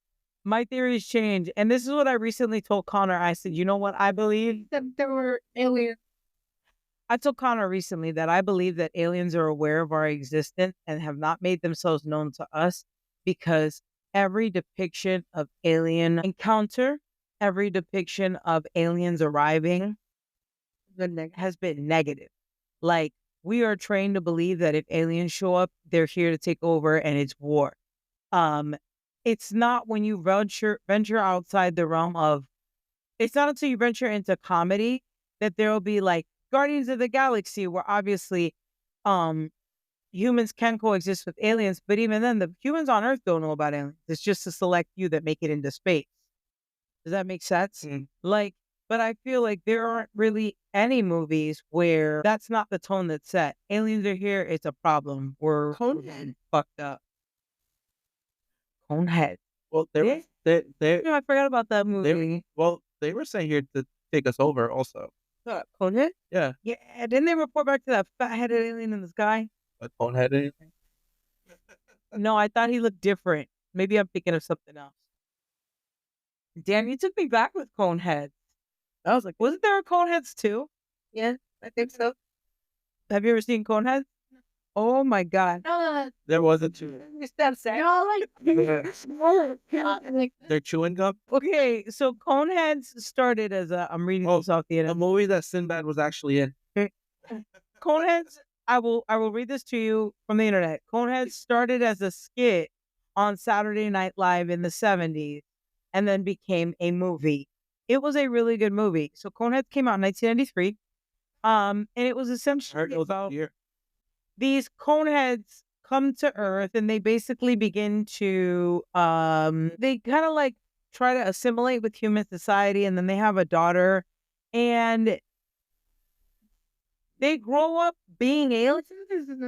My theories change, and this is what I recently told Connor. I said, you know what? I believe. that there were aliens. I told Connor recently that I believe that aliens are aware of our existence and have not made themselves known to us because every depiction of alien encounter, every depiction of aliens arriving has been negative. Like, we are trained to believe that if aliens show up, they're here to take over and it's war. It's not when you venture outside the realm of, it's not until you venture into comedy that there will be like Guardians of the Galaxy, where obviously humans can coexist with aliens, but even then, the humans on Earth don't know about aliens. It's just a select few that make it into space. Does that make sense? Like, But I feel like there aren't really any movies where that's not the tone that's set. Aliens are here, it's a problem. We're Conehead. fucked up. Conehead. Well, Yeah. I forgot about that movie. they were sent here to take us over also. Conehead? Yeah. Yeah, didn't they report back to that fat-headed alien in the sky? A Conehead anything? No, I thought he looked different. Maybe I'm thinking of something else. Damn, you took me back with Coneheads. I was like, wasn't there a Coneheads too? Yeah, I think so. Have you ever seen Coneheads? Oh my god. There wasn't two. That's sad. They're chewing gum. Okay, so Coneheads started as a. I'm reading this off the A internet. movie that Sinbad was actually in. Coneheads. I will read this to you from the internet. Coneheads started as a skit on Saturday Night Live in the 70s, and then became a movie. It was a really good movie. So Coneheads came out in 1993. And it was essentially about these Coneheads come to Earth, and they basically begin to they kind of like try to assimilate with human society, and then they have a daughter, and they grow up being aliens,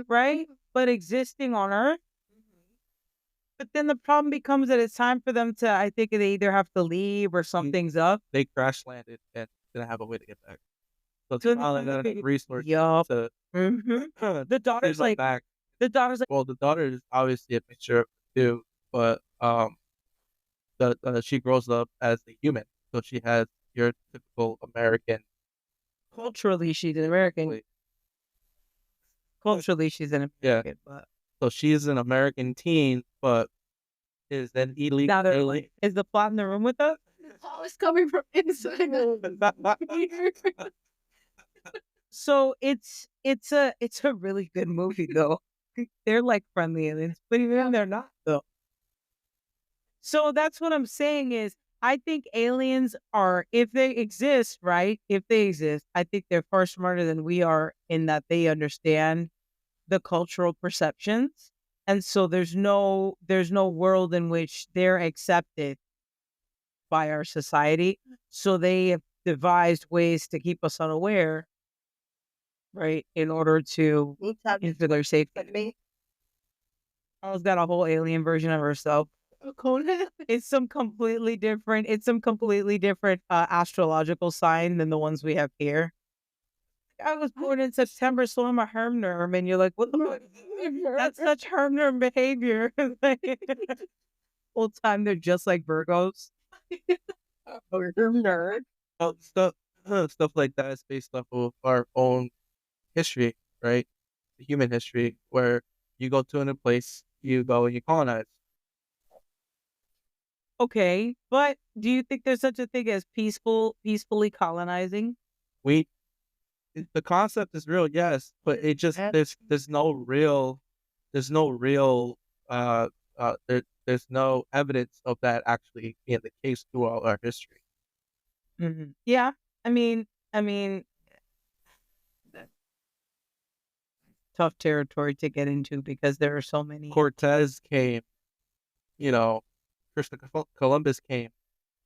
right? But existing on Earth. But then the problem becomes that it's time for them to, I think they either have to leave or something's up. They crash landed and didn't have a way to get back. So it's So finally got a resource Yup. to The daughter's them like, back. the daughter's like, Well, the daughter is obviously a mixture of the two, but she grows up as a human, so she has your typical American. culturally, she's an American. Culturally, she's an American, but So she's an American teen, but is an illegal now they're alien. like, is the plot in the room with us? Oh, it's coming from inside. So it's a really good movie though. They're like friendly aliens, but even they're not though. So that's what I'm saying is I think aliens are, if they exist, right? If they exist, I think they're far smarter than we are in that they understand the cultural perceptions. And so there's no world in which they're accepted by our society. So they have devised ways to keep us unaware, right? In order to ensure their safety. Al's got a whole alien version of herself. It's some completely different. Astrological sign than the ones we have here. I was born in September, so I'm a Hermnerm, and you're like, what the fuck? That's such Hermnerm behavior. Whole time they're just like Virgos. Nerd. Well, stuff like that is based off of our own history, right? The human history, where you go to a new place, you go and you colonize. Okay, but do you think there's such a thing as peacefully colonizing? The concept is real, yes, but it just there's no real there's no evidence of that actually being the case throughout our history. Mm-hmm. Yeah, I mean, tough territory to get into because there are so many. Cortez came, Christopher Columbus came.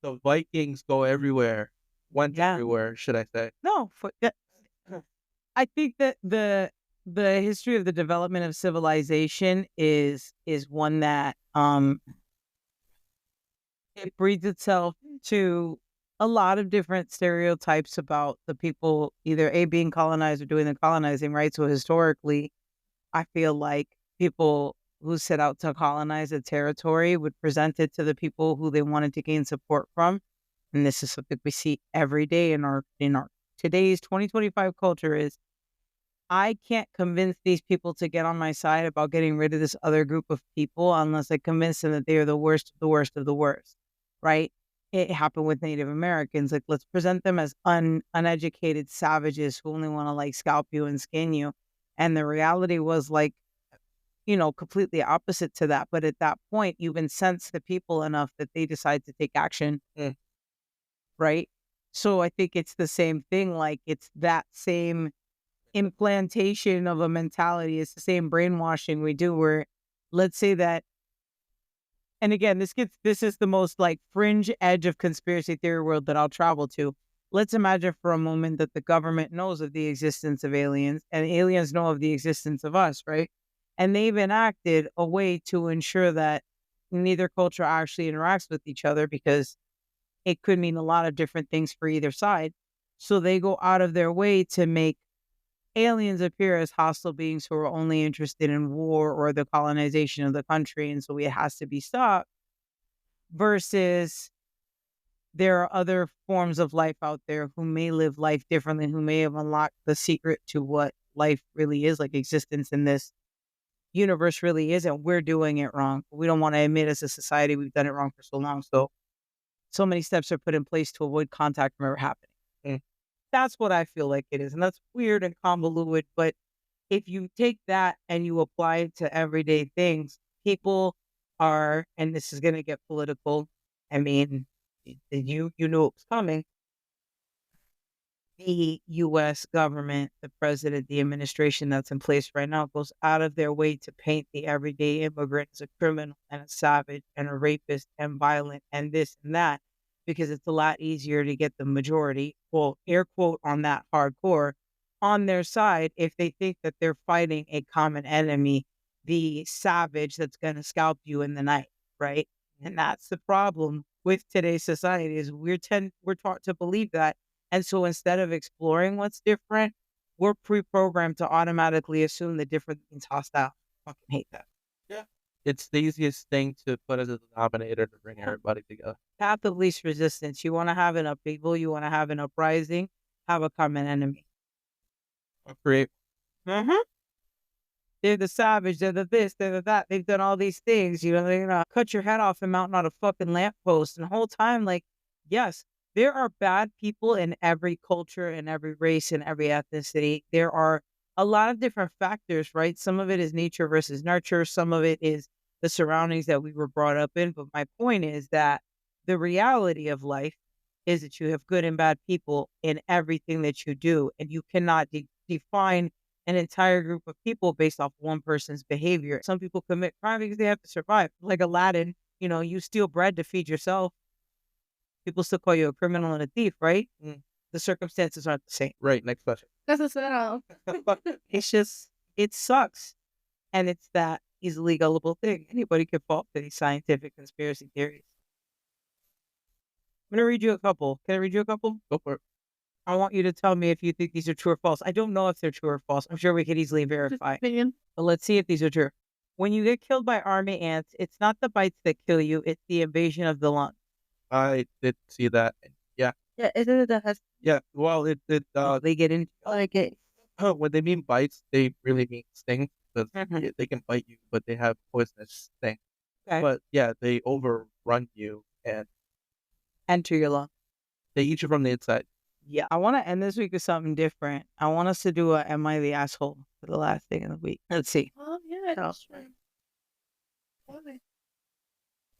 The Vikings go everywhere, went everywhere, should I say? No, I think that the history of the development of civilization is one that it breeds itself to a lot of different stereotypes about the people either being colonized or doing the colonizing, right? So historically, I feel like people who set out to colonize a territory would present it to the people who they wanted to gain support from. And this is something we see every day in our today's 2025 culture is I can't convince these people to get on my side about getting rid of this other group of people unless I convince them that they are the worst of the worst of the worst, right? It happened with Native Americans. Like, let's present them as uneducated savages who only want to like scalp you and skin you. And the reality was like, completely opposite to that. But at that point, you've incensed the people enough that they decide to take action. Right? So I think it's the same thing. Like, it's that same implantation of a mentality. It's the same brainwashing we do where, let's say that, and again, this is the most like fringe edge of conspiracy theory world that I'll travel to. let's imagine for a moment that the government knows of the existence of aliens and aliens know of the existence of us, right? And they've enacted a way to ensure that neither culture actually interacts with each other because it could mean a lot of different things for either side. So they go out of their way to make aliens appear as hostile beings who are only interested in war or the colonization of the country. And so it has to be stopped versus there are other forms of life out there who may live life differently, who may have unlocked the secret to what life really is, like existence in this universe really is, and we're doing it wrong. We don't want to admit as a society we've done it wrong for so long. So many steps are put in place to avoid contact from ever happening. Mm. That's what I feel like it is. And that's weird and convoluted. But if you take that and you apply it to everyday things, people are, and this is going to get political. I mean, you know it was coming. The U.S. government, the president, the administration that's in place right now goes out of their way to paint the everyday immigrant as a criminal and a savage and a rapist and violent and this and that, because it's a lot easier to get the majority, well, air quote on that hardcore, on their side if they think that they're fighting a common enemy, the savage that's going to scalp you in the night, right? And that's the problem with today's society is we're taught to believe that. And so instead of exploring what's different, we're pre-programmed to automatically assume the different means hostile. I fucking hate that. Yeah. It's the easiest thing to put as a denominator to bring everybody together. Path of least resistance. You want to have an upheaval, you want to have an uprising, have a common enemy. Or create. Mm-hmm. They're the savage, they're the this, they're the that. They've done all these things. They're gonna cut your head off and mount on a fucking lamppost. And the whole time, like, yes, there are bad people in every culture, in every race, in every ethnicity. There are a lot of different factors, right? Some of it is nature versus nurture. Some of it is the surroundings that we were brought up in. But my point is that the reality of life is that you have good and bad people in everything that you do. And you cannot define an entire group of people based off one person's behavior. Some people commit crime because they have to survive. Like Aladdin, you steal bread to feed yourself. People still call you a criminal and a thief, right? The circumstances aren't the same. Right, next question. That's a setup. It's just, it sucks. And it's that easily gullible thing. Anybody can fall for these scientific conspiracy theories. I'm going to read you a couple. Can I read you a couple? Go for it. I want you to tell me if you think these are true or false. I don't know if they're true or false. I'm sure we could easily verify. Opinion. But let's see if these are true. When you get killed by army ants, it's not the bites that kill you, it's the invasion of the lungs. I did see that. Yeah. Yeah, isn't it that has Yeah. Well, They get in. like it? when they mean bites, they really mean sting because Mhm. they can bite you, but they have poisonous sting. Okay. But yeah, they overrun you and Enter your lung. they eat you from the inside. Yeah. I want to end this week with something different. I want us to do a Am I the Asshole for the last thing of the week. Let's see. Oh, yeah, that's true.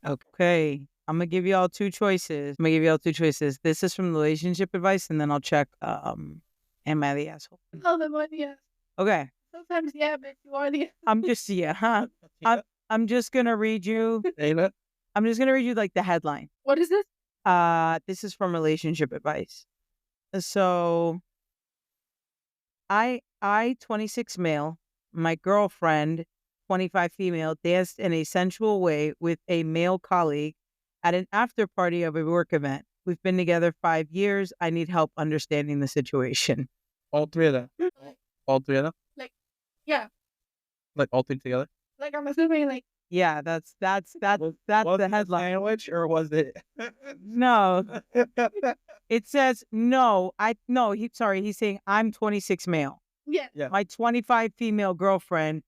Okay. I'm going to give y'all two choices. This is from relationship advice, and then I'll check Am I the Asshole? Oh, the one, yes. Okay. Sometimes, yeah, but you are the. I'm just, I'm just going to read you. Ain't it? I'm just going to read you like the headline. What is this? This is from relationship advice. So I 26 male, my girlfriend 25 female danced in a sensual way with a male colleague at an after party of a work event. We've been together 5 years. I need help understanding the situation. All three of them. All three of them. Yeah. Like all three together. Like, I'm assuming, like, Yeah, that's Was the it headline. sandwich or was it? No, it says no. He's saying I'm 26 male. yeah. Yeah. My 25 female girlfriend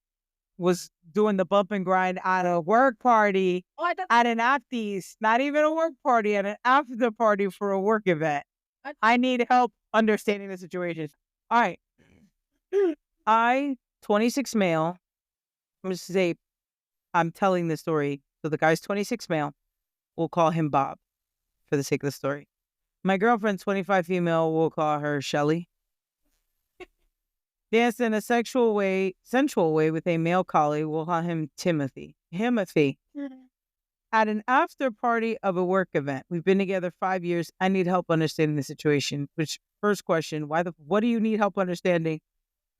was doing the bump and grind at a work party, Oh, I thought. at an afties, not even a work party, at an after party for a work event. I need help understanding the situation. All right. I, 26 male, I'm just say, I'm telling the story. So the guy's 26 male. We'll call him Bob for the sake of the story. My girlfriend, 25 female, we'll call her Shelly. Danced in a sensual way with a male colleague. We'll call him Timothy. Mhm. At an after party of a work event. We've been together 5 years. I need help understanding the situation. Which, first question, what do you need help understanding?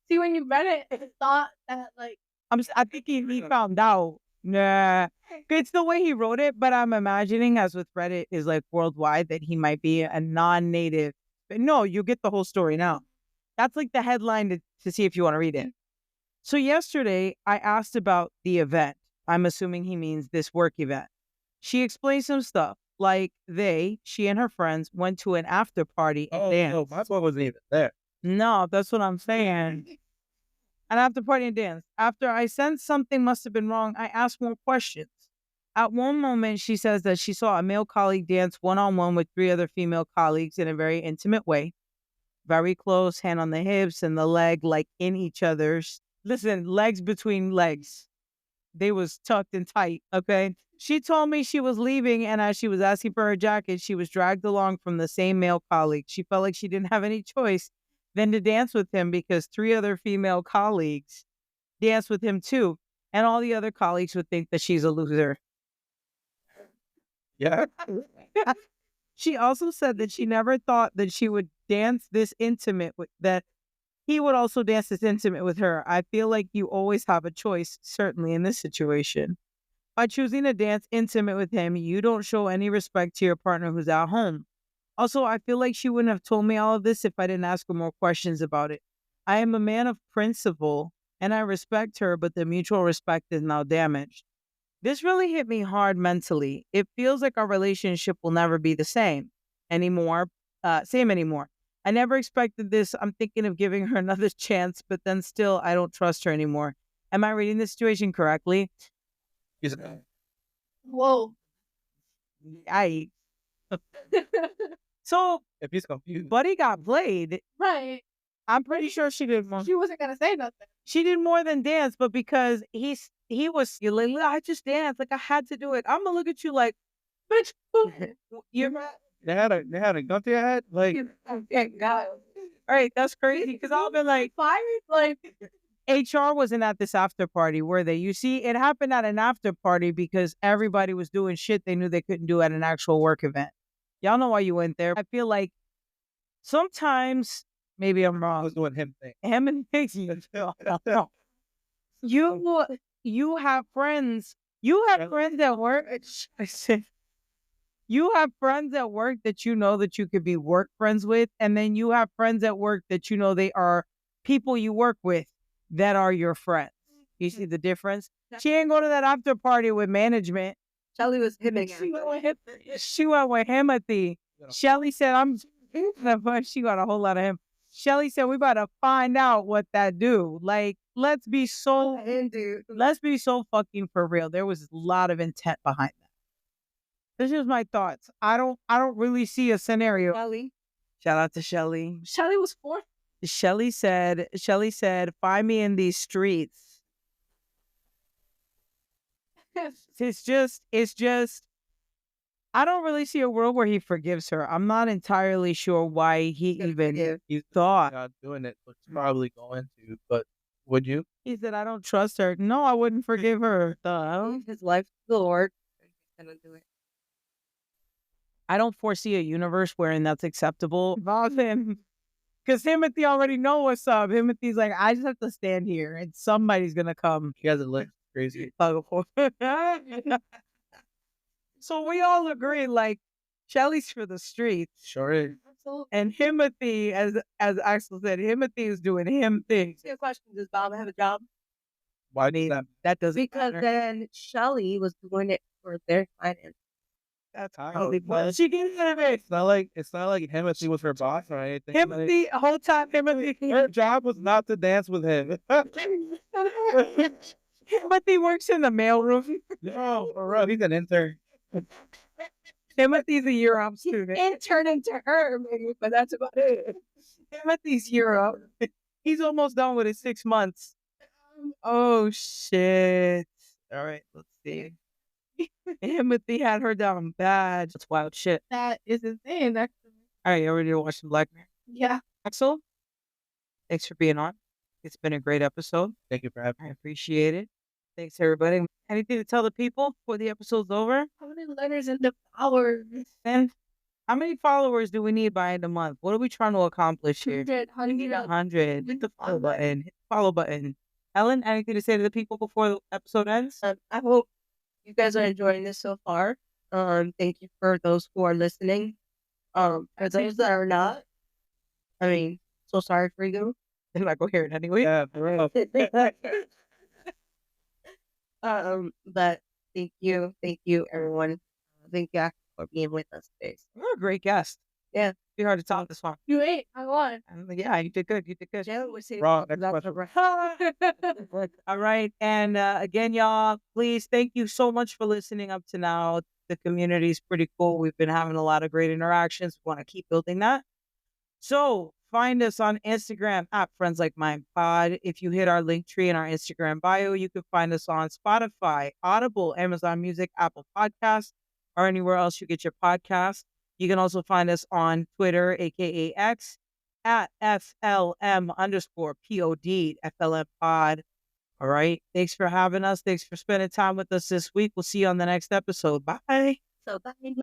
See, when you read it, it thought that like I think he found out. Nah. It's the way he wrote it, but I'm imagining, as with Reddit is like worldwide, that he might be a non-native. But no, you get the whole story now. That's like the headline to see if you want to read it. So yesterday, I asked about the event. I'm assuming he means this work event. She explained some stuff, like she and her friends went to an after party and danced. no, my boy wasn't even there. No, that's what I'm saying. An after party and dance. After I sensed something must have been wrong, I asked more questions. At one moment, she says that she saw a male colleague dance one-on-one with 3 other female colleagues in a very intimate way. Very close, hand on the hips and the leg like in each other's. Listen, legs between legs. They was tucked and tight, okay? She told me she was leaving, and as she was asking for her jacket, she was dragged along from the same male colleague. She felt like she didn't have any choice than to dance with him because 3 other female colleagues danced with him too, and all the other colleagues would think that she's a loser. Yeah. She also said that she never thought that she would dance this intimate with that he would also dance this intimate with her. I feel like you always have a choice, certainly in this situation. By choosing to dance intimate with him, you don't show any respect to your partner who's at home. Also, I feel like she wouldn't have told me all of this if I didn't ask her more questions about it. I am a man of principle, and I respect her, but the mutual respect is now damaged. This really hit me hard mentally. It feels like our relationship will never be the same anymore. I never expected this. I'm thinking of giving her another chance, but then still, I don't trust her anymore. Am I reading the situation correctly? whoa. I. So, If he's confused. Buddy got played. Right. I'm pretty sure she did more. She wasn't gonna say nothing. She did more than dance, but because he was like, I just danced, like I had to do it. I'm gonna look at you like, bitch, you're They had a gun to your head? Like, God. All right, that's crazy. Because I've been like, Fired? Like, HR wasn't at this after party, were they? You see, it happened at an after party because everybody was doing shit they knew they couldn't do at an actual work event. Y'all know why you went there. I feel like sometimes, maybe I'm I wrong. was doing him thing. Him and Pixie. You have friends. You have friends at work. I said, you have friends at work that you know that you could be work friends with, and then you have friends at work that you know they are people you work with that are your friends. You see the difference? She ain't go to that after party with management. Shelly was hitting She went with Himothy. Shelly said, she got a whole lot of him. Shelly said, we about to find out what that do. Like, let's be so fucking for real. There was a lot of intent behind that. This is my thoughts. I don't really see a scenario. Shelly. Shout out to Shelly. Shelly was 4. Shelly said, find me in these streets. It's just, I don't really see a world where he forgives her. I'm not entirely sure why he even thought. Not doing it, but he's probably going to. But would you? He said, I don't trust her. No, I wouldn't forgive her. His life to the Lord. He's gonna do it. I don't foresee a universe wherein that's acceptable. Involve him. Because Timothy already know what's up. Timothy's like, I just have to stand here and somebody's going to come. He has a look crazy. So we all agree, like, Shelly's for the streets. Sure is. And Timothy, as Axel said, Timothy is doing him things. See a question, does Bob have a job? Why does that? That doesn't Because matter. then Shelly was doing it for their finance. That's how probably it what was. she gets out of it. It's not like Timothy was her boss or anything. Timothy, the whole time, Timothy. Her job was not to dance with him. Timothy works in the mailroom. No, for real, he's an intern. Timothy's a Europe student. Intern into her, maybe, but that's about it. Timothy's Europe. He's almost done with his 6 months. Oh, shit. All right, let's see. Timothy had her down bad. That's wild shit. That is insane, actually. All right, you ready to watch some Black Mirror? Yeah. Axel, thanks for being on. It's been a great episode. Thank you for having I me. appreciate it. Thanks, everybody. Anything to tell the people before the episode's over? How many letters in the hours? And how many followers do we need by end of month? What are we trying to accomplish here? 100. Hit the follow button. Hit the follow button. Ellen, anything to say to the people before the episode ends? I hope you guys are enjoying this so far. Thank you for those who are listening. For those that are not, I mean, so sorry for you. I'm not going to hear it anyway. Yeah, for real. But thank you, everyone. Thank you Axel, for being with us today. You're a great guest. Yeah. Be hard to top this one. You ate. I won. Yeah, you did good. You did good. Jailyn was saying Wrong. Next question. All right. And again, y'all, please, thank you so much for listening up to now. The community is pretty cool. We've been having a lot of great interactions. We want to keep building that. So find us on Instagram at Friends Like Mine Pod. If you hit our link tree in our Instagram bio, you can find us on Spotify, Audible, Amazon Music, Apple Podcasts, or anywhere else you get your podcasts. You can also find us on Twitter, aka X, at FLM_POD, FLM Pod. All right. Thanks for having us. Thanks for spending time with us this week. We'll see you on the next episode. Bye. so. Bye.